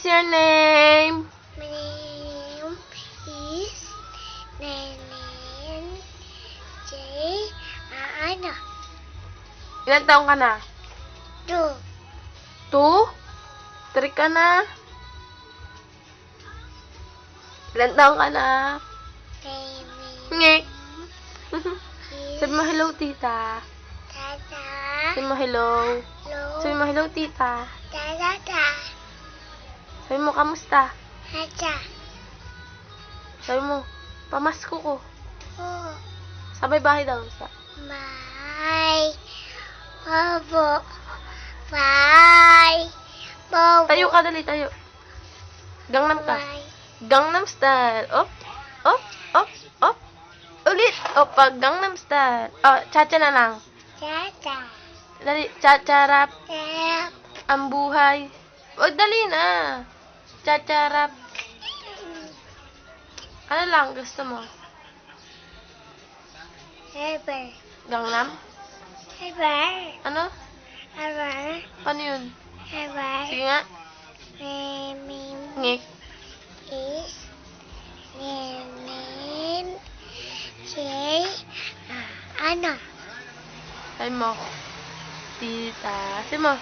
your name? My name is Nenen J. Ano? Ilan taong ka na? 2. 2? 3 ka na? Ilan taong ka na? Ngek. Sabi mo hello, tita. Tata. Sabi mo hello. Hello. Sabi mo hello, tita. Tata. Sabi mo kamusta? Tata. Sabi mo, pamasko ko. Oh. Sabay bahay daw. Bye. Bobo. Bye. Bobo. Tayo ka, dali, tayo. Gangnam ka. Bye. Gangnam style. Op, op, op, op. Ulit. Op, pag Gangnam style. Oh, cha-cha na lang. Tata. Dali, cha-cha-rap. Tap. Ang buhay. O, dali na. Cha-cha-rap. Ano lang gusto mo? Ever. Gangnam? Ever. Ano? Ever. Paano yun? Ever. Sige nga. My name Ngek. is Nenen J. Ano? Sabi mo. Tita. Sabi mo.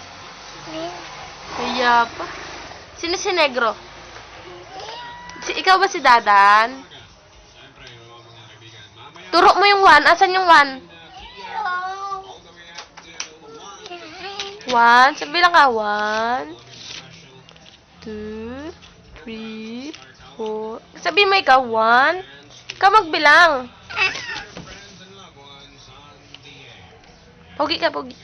Kaya pa. Sino si Negro? Ikaw ba si Dadan? Turo mo yung 1. Asan yung 1? 1. Sabi lang ka. 1, 2, 3, 4. Sabi mo ikaw 1. Ikaw magbilang. Pogi ka, pogi.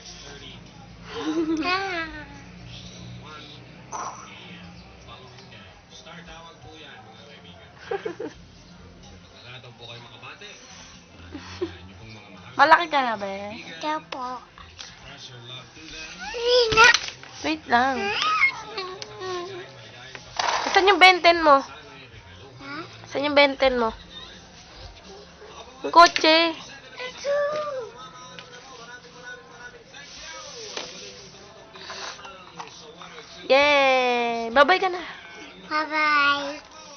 Malaki ka na ba eh? Ito po. Rina. Wait lang. Saan yung benten mo? Ha? Saan yung benten mo? Yung kotse. Ito. Yay! Babay ka na. Bye-bye.